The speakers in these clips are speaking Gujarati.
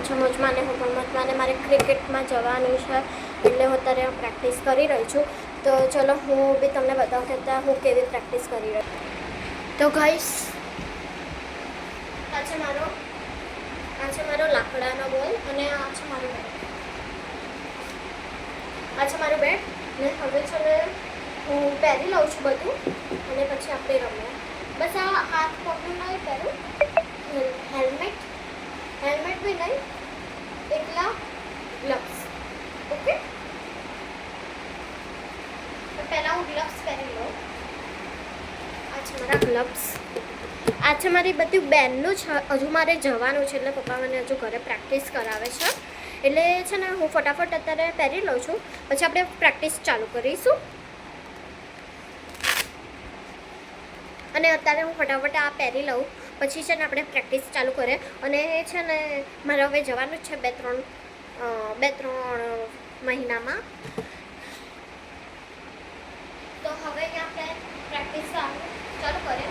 છે મોજમાં ને હું પણ મોજમાં, અને મારે ક્રિકેટમાં જવાનું છે એટલે હું અત્યારે પ્રેક્ટિસ કરી રહી છું. તો ચલો હું બી તમને બતાવું કે ત્યાં હું કેવી પ્રેક્ટિસ કરી રહી. તો ગાઈસ આ છે મારો લાકડાનો બોલ અને આ છે મારું બેટ. ને હવે છે ને હું પહેરી લઉં છું બધું અને પછી આપણે રમીએ. બસ આ હાથ પગનું નહીં પહેરું, હેલ્મેટ બી નહીં, એકલા ગ્લવ્સ. ઓકે, પહેલાં હું ગ્લવ્સ પહેરી લઉં. આ છે મારા ગ્લવ્સ. આ છે મારી બધી બેનનું જ. હજુ મારે જવાનું છે એટલે પપ્પા મને હજુ ઘરે પ્રેક્ટિસ કરાવે છે એટલે છે ને હું ફટાફટ અત્યારે પહેરી લઉં છું, પછી આપણે પ્રેક્ટિસ ચાલુ કરીશું. અને અત્યારે હું ફટાફટ આ પહેરી લઉં પછી છે ને આપણે પ્રેક્ટિસ ચાલુ કરીએ. અને છે ને મારે હવે જવાનું જ છે બે ત્રણ મહિનામાં. તો હવે આપણે પ્રેક્ટિસ ચાલુ કરીએ.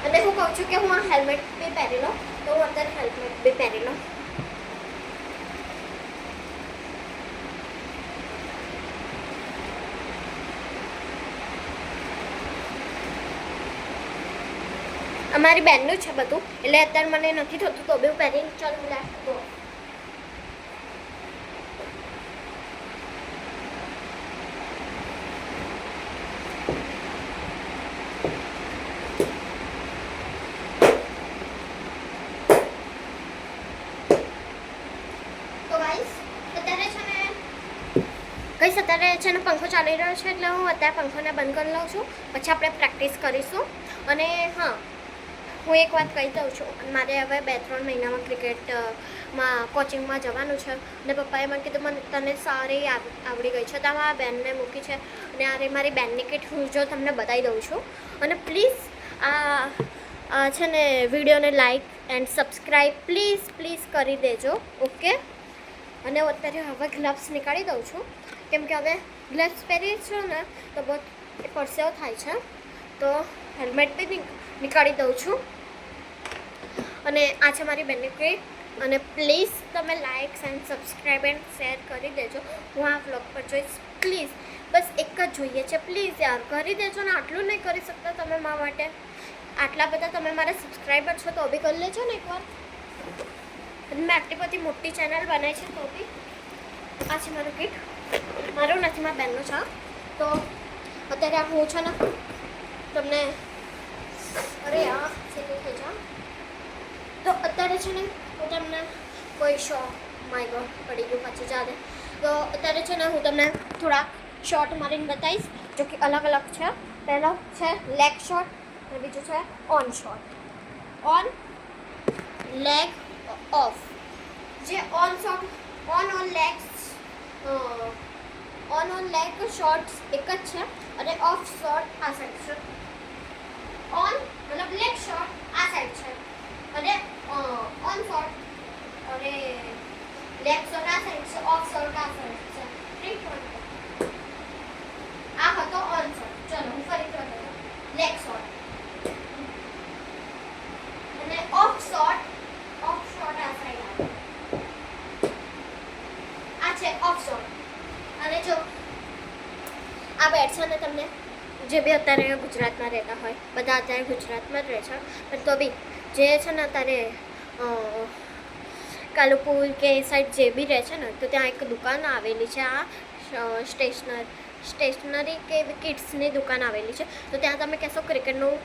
અને હું કહું છું કે હું આ હેલ્મેટ બી પહેરી લઉં, તો હું અત્યારે હેલ્મેટ બી પહેરી લઉં. અમારી બેનનું છે બધું એટલે અત્યારે મને નથી થતું તો બી હું પહેરીને ચાલુ લાગતો. અત્યારે છે ને પંખો ચાલી રહ્યો છે એટલે હું અત્યારે પંખોને બંધ કરી લઉં છું, પછી આપણે પ્રેક્ટિસ કરીશું. અને હા, હું એક વાત કહી દઉં છું, મારે હવે 2-3 મહિનામાં ક્રિકેટમાં કોચિંગમાં જવાનું છે અને પપ્પાએ મને કીધું મને તને સારી આવડી ગઈ છે, તો મારા બેનને મૂકી છે. અને આ મારી બેનની કિટ હું જો તમને બતાવી દઉં છું. અને પ્લીઝ આ છે ને વિડીયોને લાઈક એન્ડ સબસ્ક્રાઈબ પ્લીઝ કરી દેજો. ઓકે, અને અત્યારે હવે ગ્લવ્સ નીકાળી દઉં છું કેમ કે હવે ગ્લવ્સ પહેરીએ છું ને તો બહુ પરસેવો થાય છે, તો હેલ્મેટ બી નીકાળી દઉં છું. અને આ છે મારી બેનની કિટ. અને પ્લીઝ તમે likes and subscribe and share કરી દેજો. હું આ વ્લોગ પર જોઈશ પ્લીઝ, બસ એક જ જોઈએ છે, પ્લીઝ યાર કરી દેજો ને. આટલું નહીં કરી શકતા તમે મારા માટે? આટલા બધા તમે મારા સબસ્ક્રાઈબર છો તો બી કરી લેજો ને એકવાર. મેં આટલી બધી મોટી ચેનલ બનાવી છે તો બી. આ છે મારું કિટ, મારું નથી મારા બેનનું છે. તો અત્યારે હું છે ને તમને અરે આ સીધું થઈ જાઉં. તો અત્યારે છે ને હું તમને કોઈ માય ગોડ પડી ગયું પાછું જાદે. તો અત્યારે છે ને હું તમને થોડાક શોર્ટ મારીને બતાવીશ જો કે અલગ અલગ છે. પહેલો છે લેગ શોટ અને બીજું છે on shot. On leg off. જે on shot on leg shorts એક જ છે અને ઓફ શોટ આ સાઈડ છે. ઓન મતલબ લેગ શોટ આ સાઈડ છે અને ઓન શોટ અને લેગ શોટ આ સાઈડ છે, ઓફ શોટ આ સાઈડ છે. આ હતો ઓન શોટ. ચલો હું ફરીથી બતાવું. લેગ શોટ અને ઓફ શોટ આ સાઈડ આવે. આ છે ઓફ શોટ. અને જો આ બેટ છે ને તમને જે બી અત્યારે ગુજરાતમાં રહેતા હોય, બધા અત્યારે ગુજરાતમાં જ રહે છે, પણ તો બી જે છે ને અત્યારે કાલુપુર કે એ સાઈડ જે બી રહે છે ને તો ત્યાં એક દુકાન આવેલી છે. આ સ્ટેશનરી કે કિટ્સની દુકાન આવેલી છે. તો ત્યાં તમે કહેશો ક્રિકેટનું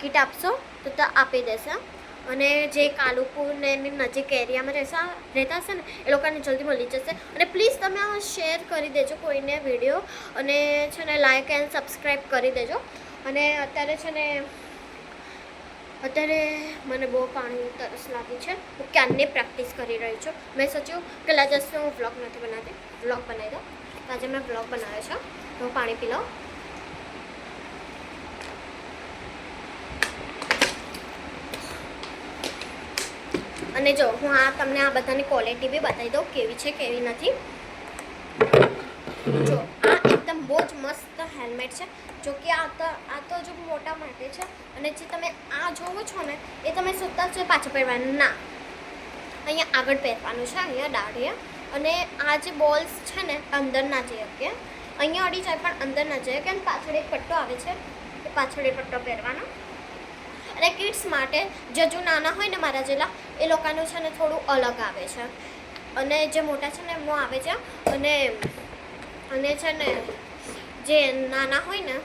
કિટ આપશો તો ત્યાં આપી દેશે. અને જે કાલુપુર ને એની નજીક એરિયામાં રહેતા હશે ને એ લોકોને જલ્દી મળી જશે. અને પ્લીઝ તમે આ શેર કરી દેજો કોઈને વિડીયો, અને છે ને લાઇક એન્ડ સબસ્ક્રાઈબ કરી દેજો. અને અત્યારે મને બહુ પાણી તરસ લાગી છે. હું ક્યારની પ્રેક્ટિસ કરી રહી છું. મેં સોચ્યું કે લાજસ્ટ હું વ્લોગ નથી બનાવતી, વ્લોગ બનાવી દઉં. આજે મેં વ્લોગ બનાવ્યો છે તો હું પાણી પી લઉં. અને જો હું તમને આ બધાની ક્વોલિટી બી બતાવી દઉં કેવી છે કેવી નથી. જો આ એકદમ બહુ જ મસ્ત હેલ્મેટ છે. જો કે આ તો જો મોટા માટે છે. અને જે તમે આ જોવો છો ને એ તમે શોધતા છો પાછા પહેરવાના ના. અહીંયા આગળ પહેરવાનું છે, અહીંયા દાઢિયા. અને આ જે બોલ્સ છે ને અંદર ના જઈ શકીએ, અહીંયા અડી જાય પણ અંદર ના જાય, કેમ પાછળ એક પટ્ટો આવે છે, એ પાછળ એ પટ્ટો પહેરવાનો. અને કિડ્સ માટે જે જો નાના હોય ને મારા જેલા, એ લોકોનું છે ને થોડું અલગ આવે છે, અને જે મોટા છે ને એમનું આવે છે. અને છે ને જે નાના હોય ને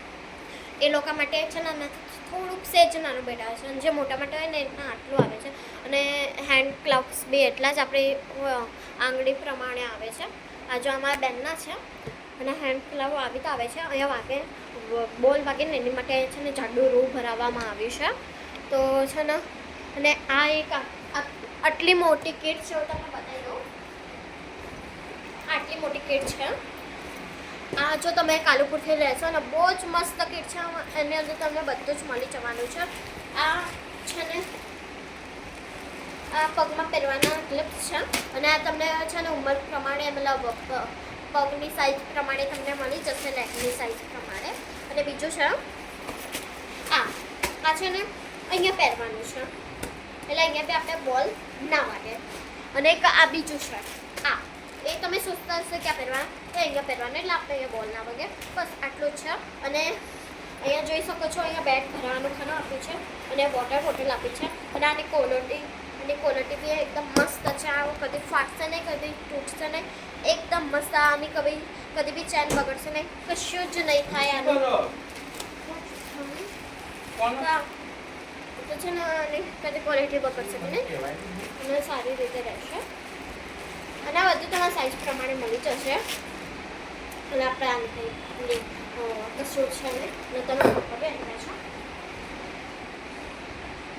એ લોકો માટે છે ને થોડુંક સેજ નાનું બેટ આવે છે, અને જે મોટા માટે હોય ને એના આટલું આવે છે. અને હેન્ડ ગ્લવ્સ બી એટલા જ આપણી આંગળી પ્રમાણે આવે છે. આ જો અમારા બેનના છે, અને હેન્ડ ગ્લવ આવી તો આવે છે. અહીંયા વાગે બોલ વાગે ને એની માટે છે ને જાડું રૂ ભરાવવામાં આવ્યું છે. તો છે ને અને આ એક આટલી મોટી કીટ છે, હું તમને બતાવી દઉં. આટલી મોટી કીટ છે. આ જો તમે કાલુપુરથી લેશો ને બહુ જ મસ્ત કીટ છે. એની અંદર તમને બધું જ મળી જવાનું છે. આ છે ને આ પગમાં પહેરવાના ક્લિપ્સ છે, અને આ તમને છે ને ઉંમર પ્રમાણે મતલબ પગની સાઇઝ પ્રમાણે તમને મળી જશે, લેગની સાઇઝ પ્રમાણે. અને બીજું છે આ છે ને અહીંયા પહેરવાનું છે, એટલે અહીંયા બી આપણે બોલ ના વાગે. અને એક આ બીજું છે, આ એ તમે સોચતા હશે ક્યાં પહેરવાના, એ અહીંયા પહેરવાનું, એટલે આપણે અહીંયા બોલ ના વાગે. બસ આટલું જ છે. અને અહીંયા જોઈ શકો છો, અહીંયા બેટ ભરવાનું ખાનું આપ્યું છે, અને વોટર બોટલ આપી છે. અને આની ક્વોલિટી બી એકદમ મસ્ત છે. આ કદી ફાટશે નહીં, કદી તૂટશે નહીં, એકદમ મસ્ત. આની કદી બી ચેન બગડશે નહીં, કશું જ નહીં થાય આનું. તો છે ને આની કદી ક્વોલિટી બગડશે નહીં, અને સારી રીતે રહેશે. અને આ બધું તમારા સાઇઝ પ્રમાણે મળી જશે. અને આપણે આની કશું છે ને તમે પહેર્યા છો.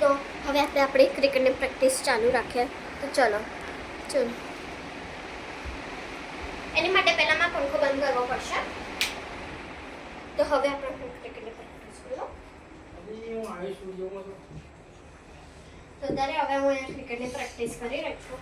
તો હવે આપણે આપણી ક્રિકેટની પ્રેક્ટિસ ચાલુ રાખીએ. તો ચલો એની માટે પહેલાં પંખો બંધ કરવો પડશે. તો હવે આપણે ક્રિકેટની પ્રેક્ટિસ કરો. તો ત્યારે હવે હું અહીંયા ક્રિકેટની પ્રેક્ટિસ કરી રહી છું.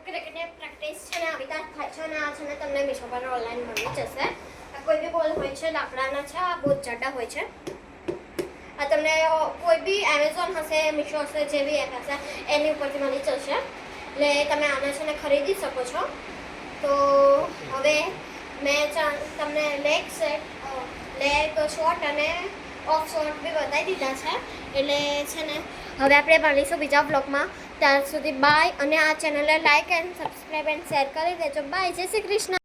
ક્રિકેટની પ્રેક્ટિસ છે ને આવી રીતે થાય છે. અને આ છે ને તમને મીશો પર ઓનલાઈન મળી જશે. આ કોઈ બી બોલ હોય છે, લાકડાના છે, આ બહુ જાડા હોય છે. આ તમને કોઈ બી એમેઝોન હશે, મીશો હશે, જે બી એપ હશે એની ઉપરથી મળી જશે. એટલે તમે આને છે ને ખરીદી શકો છો. તો હવે મેં તમને લેગ શોર્ટ અને ઓફ શોર્ટ બી બતાવી દીધા છે. એટલે છે ને હવે આપણે મળીશું બીજા બ્લોગમાં. ત્યાર સુધી બાય. અને આ ચેનલને like and subscribe and share કરી દેજો. બાય. જય શ્રી કૃષ્ણ.